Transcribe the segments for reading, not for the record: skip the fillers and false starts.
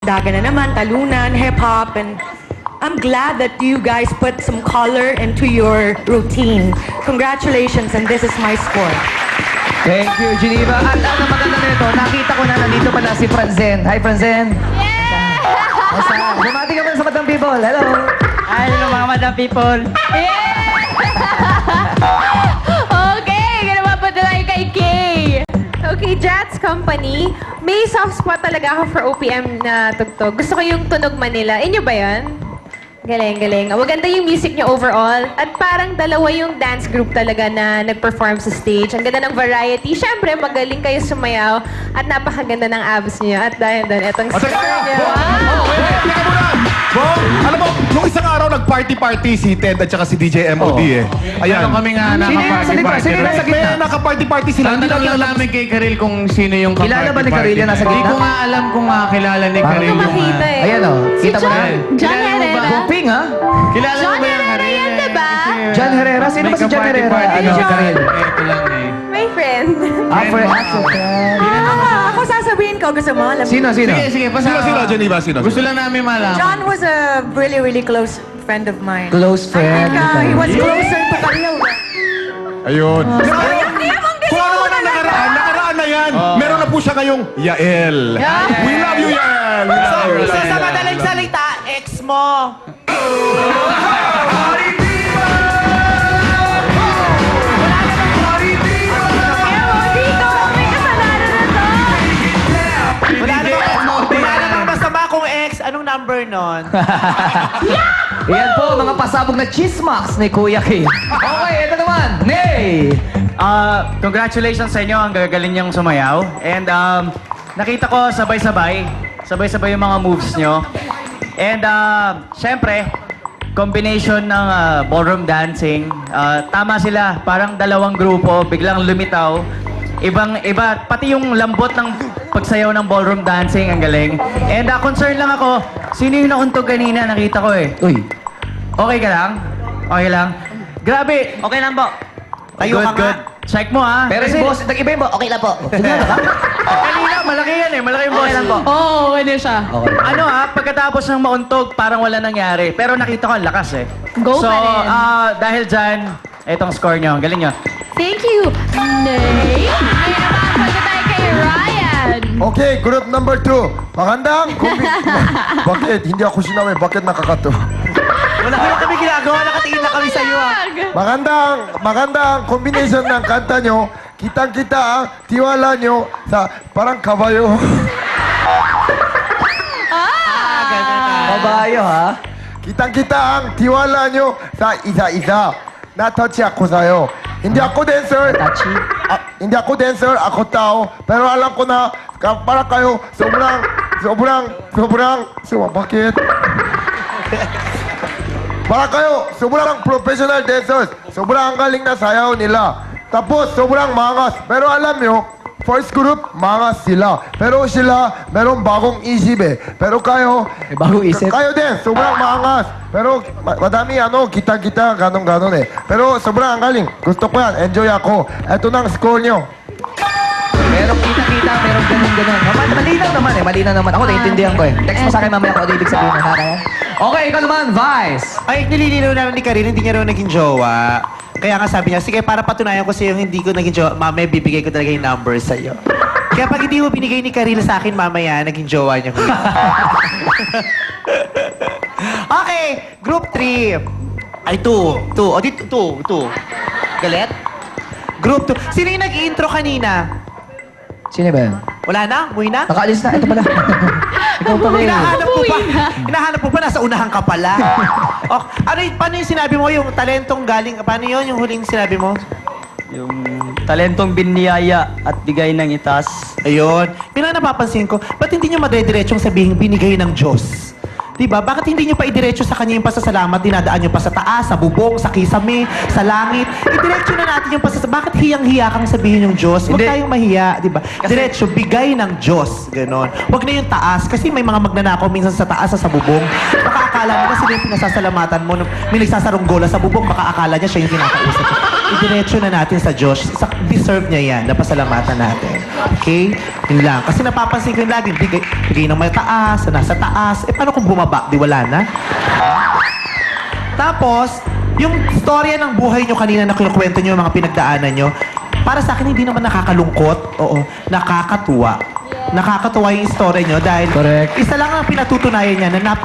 Daga na naman, talunan, hip-hop, and I'm glad that you guys put some color into your routine. Congratulations, and this is my score. Thank you, Geneva. At ang maganda nito, nakita ko na nandito pala si Franzen. Hi, Franzen. Yeah! Bumati ka muna sa Madam People. Hello. Hi, hello mga Madam People. Okay, ganawa pa tayo kay Kay. Okay, Jats Company, may soft spot talaga ako for OPM na tugtog. Gusto ko yung Tunog Manila. Inyo ba yan? Galing, galing. Maganda yung music niyo overall. At parang dalawa yung dance group talaga na nag-perform sa stage. Ang ganda ng variety. Siyempre, magaling kayo sumayaw. At napakaganda ng abs niyo. At dahil doon, etong Teka! skirt niyo. Bong! Teka muna! Bong, alam mo, nung isang araw nag-party-party si Ted at saka si DJ MOD eh. Ayan. Meron kami nga Sino yung nasa gitna? Sino yung nasa May gitna? naka-party-party sila. Hindi Tatanong lang lang namin kay Karil kung sino yung Kilala ba ni Karil yung nasa Hindi gitna? ko nga alam kung kilala ni Bakit? Karil Hindi ko yung... makita eh. Ayan o. Kita mo na. John Kilala mo ba? Herrera. Guping ha? Kilala mo John ba yung Herrera Karil? yan, diba? Kasi- John Herrera? Sino ba si John Herrera? Ano, si Karil? Ito lang eh. My friend. Afro. Ako sasabihin ko, gusto mo? Alam mo? Sino? Sige, Sino, pasawa. Geneva? Sino? Gusto lang namin malaman. John was a really, really close friend of mine. Close I friend. think he was closer to Khalil. Ayun. Kung Kung ano man ang nakaraan na yan. Meron na po siya ngayong Yael. We love you, Yael. We love you. So, sa madaling salita, ex mo. Dito, may kasalanan na to. Wala namang masama kung ex. Anong number nun? Ayan po, mga pasabog na chismas ni Kuya Kim. Okay, ito naman. Nay! Congratulations sa inyo. Ang gagaling niyang sumayaw. And nakita ko sabay-sabay yung mga moves nyo. And syempre, combination ng ballroom dancing. Tama sila. Parang dalawang grupo, biglang lumitaw. Ibang-iba. Pati yung lambot ng pagsayaw ng ballroom dancing, ang galing. And concern lang ako, sino yung nauntog kanina? Nakita ko eh. Uy. Okay ka lang? Okay lang? Grabe. Okay lang po. Tayo Good, ka nga. good. Check mo ha. Pero Kasi yung boss, nag-iba yung boss. Okay lang po. kanina, malaki yan eh. Malaki yung boss. Okay lang po. Oo, okay na siya. Okay. Ano ha, pagkatapos ng mauntog, parang wala nangyari. Pero nakita ko, ang lakas eh. Go so, pa rin. dahil dyan, itong score nyo. Galing nyo. Thank you, Nay. Ngayon naman, punta tayo kay Ryan. Okay, group number 2. Magandang Bakit? Hindi ako sinabi. Bakit nakakato? Wala kami ginagawa. Nakatingin na kami sa iyo. Magandang combination ng kanta nyo. Kitang-kita ang tiwala nyo sa parang kabayo. Kabayo ha? Kitang-kita ang tiwala nyo sa isa-isa. Na-touch ako sa'yo. Hindi ako dancer. Tachi. Hindi ako dancer, ako tao. Pero alam ko na para kayo bakit? Para kayo, sobrang professional dancers. Sobrang galing na sayaw nila. Tapos, sobrang mangas. Pero alam nyo, first group, mangas sila. Pero sila, merong bagong isip eh. Pero kayo, May bagong isip? kayo din, sobrang mangas. Pero madami kita-kita, ganon-ganon eh. Pero sobrang galing. Gusto ko yan, enjoy ako. Ito na ang score nyo. Merong kita-kita, merong ganun-ganun. Malinaw naman eh, malinaw naman. Ako, naiintindihan ko eh. Text mo sa akin mamaya kung ano ibig sabihin na kaya. Okay, ikaw naman, Vice. Ay, nililinaw namin ni Karine, hindi niya raw naging jowa. Kaya nga sabi niya, sige, para patunayan ko sa'yo hindi ko naging jowa, mamaya bibigay ko talaga yung number sa'yo. Kaya pag hindi mo binigay ni Karine sa akin, mamaya, naging jowa niya ko. Okay, group 3. Ay, 2. O, dito, 2. Galit? Group 2. Sino yung nag-intro kanina? Sino ba yun? Wala na? Umuwi na? Nakaalis na, ito pala. Ikaw pala yun. Hinahanap mo pa, nasa unahan ka pala. Paano yung sinabi mo, yung talentong galing, paano yun, yung huling sinabi mo? Yung talentong biniyaya at bigay ng itas. Ayun. Napapansin ko, ba't hindi nyo madediretsyong sabihin binigay ng Diyos? Diba? Bakit hindi nyo pa idiretso sa kanya yung pasasalamat, dinadaan nyo pa sa taas, sa bubong, sa kisame, sa langit? Idiretso na natin yung pasasalamat. Bakit hiyang-hiya kang sabihin yung Diyos? Huwag tayong mahiya, diba? Diretso, bigay ng Diyos. Ganon. Huwag na yung taas. Kasi may mga magnanakaw minsan sa taas, sa bubong. Baka akala mo na sila yung pinasasalamatan mo. May nagsasarong gola sa bubong, baka akala niya siya yung kinakausap. idiretso na natin sa Diyos. Deserve niya yan, napasalamatan natin. Okay? Yun lang. Kasi napapansin ko yung lagi, bigay ng mataas, nasa taas. Eh, paano kung bumaba? Di wala na? Tapos, yung storya ng buhay nyo kanina na kinukwento nyo, yung mga pinagdaanan nyo, para sa akin, hindi naman nakakalungkot. Oo, nakakatuwa. Nakakatuwa yung story nyo dahil Correct. isa lang ang pinatutunayan niya na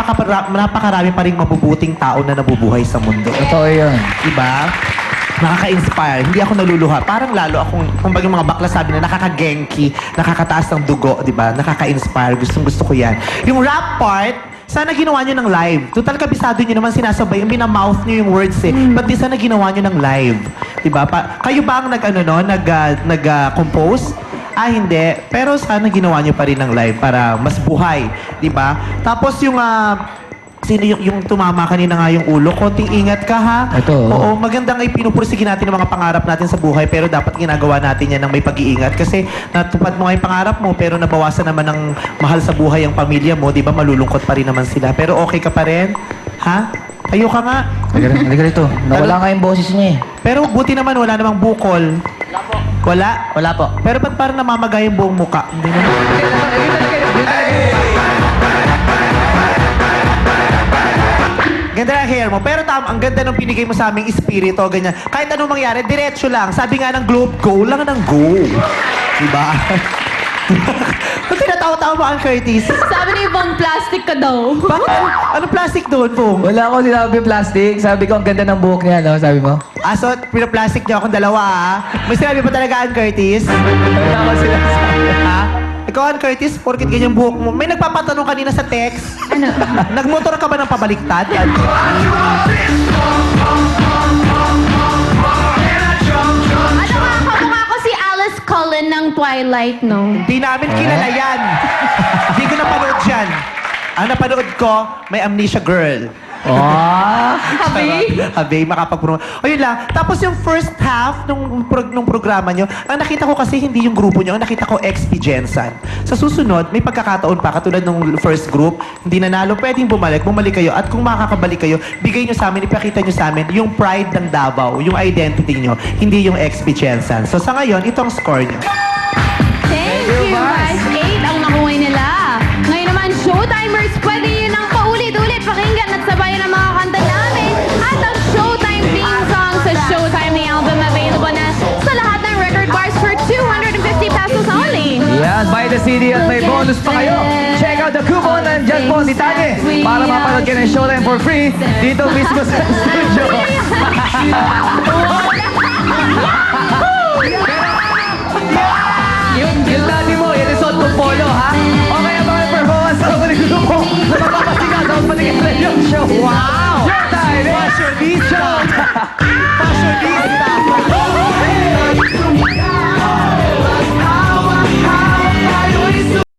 napakarami pa rin mabubuting tao na nabubuhay sa mundo. Totoo yun. Diba? Nakaka-inspire. Hindi ako naluluha. Parang lalo akong, kumbaga yung mga bakla sabi na nakaka-genki, nakakataas ng dugo, diba? Nakaka-inspire. Gustong-gusto ko yan. Yung rap part, sana ginawa nyo ng live. Total kabisado nyo naman sinasabay, minamouth nyo yung words eh. But di sana ginawa nyo ng live. Diba? Kayo ba ang nag-compose? Ah, hindi. Pero sana ginawa nyo pa rin ng live para mas buhay. Diba? Tapos yung sino yung tumama kanina nga yung ulo, konting ingat ka ha. Ito, Oo, magandang ay pinupursige natin ang mga pangarap natin sa buhay pero dapat ginagawa natin yan ng may pag-iingat kasi natupad mo nga yung pangarap mo pero nabawasan naman ng mahal sa buhay ang pamilya mo, di ba malulungkot pa rin naman sila. Pero okay ka pa rin? Ha? Tayo ka nga. Halika rito. Nawala nga yung boses niya eh. Pero buti naman wala namang bukol. Wala? Wala po. Pero ba't parang namamagay yung buong muka? Hindi naman. Ganda ng hair mo. Pero ang ganda nung binigay mo sa aming espiritu, ganyan. Kahit anong mangyari, diretso lang. Sabi nga ng Globe, go lang ng go. Diba? Ba't tinatawa-tawa mo ang Curtis? Sabi ni Pong, plastic ka daw. Bakit? Anong plastic doon, Pong? Wala akong sinabi plastic. Sabi ko, ang ganda ng buhok niya, no? Sabi mo? So, pinaplastic niyo akong dalawa, ha? May sinabi pa talaga ang Curtis? Wala akong sinasabi. Ha? Ikaw, Ann Curtis, porkit ganyan buhok mo. May nagpapatanong kanina sa text. Ano? Nagmotor ka ba ng pabaliktad? Ano nga, kamukha ko si Alice Cullen ng Twilight, no? Hindi namin kilala yan. Hindi ko napanood yan. Ang napanood ko, may Amnesia Girl. Habi? Habi, makapag-promote. O yun lang. Tapos yung first half nung programa nyo, ang nakita ko kasi hindi yung grupo nyo, ang nakita ko XP Jensen. Sa susunod, may pagkakataon pa, katulad nung first group, hindi nanalo, pwedeng bumalik kayo. At kung makakabalik kayo, bigay nyo sa amin, ipakita nyo sa amin yung pride ng Davao, yung identity nyo, hindi yung XP Jensen. So sa ngayon, ito ang score nyo. Thank you, guys. 8 ang nakuha nila. Ngayon naman, Showtimers, pwede yun ang paulit-ulit pakinggan at sabayan ang mga kanta namin. At ang Showtime theme song sa Showtime the album available na sa lahat ng record bars for 250 pesos only. Yan, buy the CD at may bonus pa kayo. Check out the coupon. Nandyan po si Tanya para mapanood kayo ng Showtime for free dito mismo sa studio. Yung dati mo, yung resort mo polo, ha? O kaya mga performance sa mga grupo na mapapasigaw sa patingin sa yung show. Wow! Showtime! Showtime!